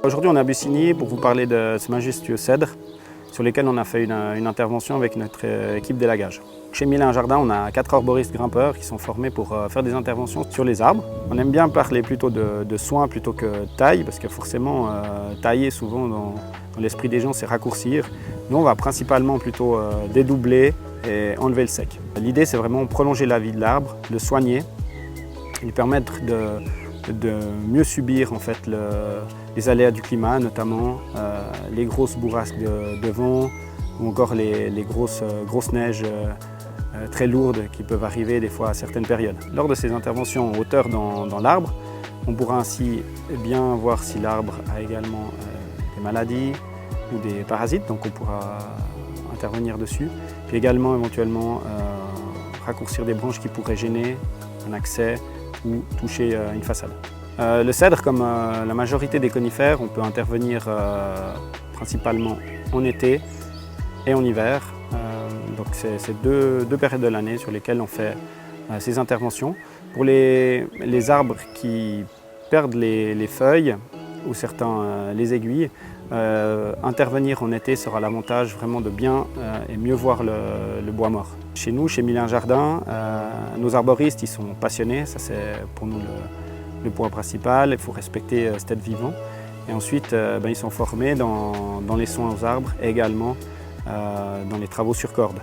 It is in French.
Aujourd'hui, on est à Bussigny pour vous parler de ce majestueux cèdre sur lesquels on a fait une intervention avec notre équipe d'élagage. Chez Mille et un Jardins, on a 4 arboristes grimpeurs qui sont formés pour faire des interventions sur les arbres. On aime bien parler plutôt de soins plutôt que de taille, parce que forcément, tailler souvent dans l'esprit des gens, c'est raccourcir. Nous, on va principalement plutôt dédoubler et enlever le sec. L'idée, c'est vraiment prolonger la vie de l'arbre, le soigner, lui permettre de mieux subir en fait, les aléas du climat, notamment les grosses bourrasques de vent ou encore les grosses neiges très lourdes qui peuvent arriver des fois à certaines périodes. Lors de ces interventions en hauteur dans l'arbre, on pourra ainsi bien voir si l'arbre a également des maladies ou des parasites, donc on pourra intervenir dessus, puis également éventuellement raccourcir des branches qui pourraient gêner un accès ou toucher une façade. Le cèdre, comme la majorité des conifères, on peut intervenir principalement en été et en hiver. Donc c'est deux périodes de l'année sur lesquelles on fait ces interventions. Pour les arbres qui perdent les feuilles ou certains les aiguilles, intervenir en été sera l'avantage vraiment de bien et mieux voir le bois mort. Chez nous, chez Mille et un Jardins, nos arboristes ils sont passionnés, ça c'est pour nous le point principal, il faut respecter cet être vivant. Et ensuite, ils sont formés dans les soins aux arbres et également dans les travaux sur corde.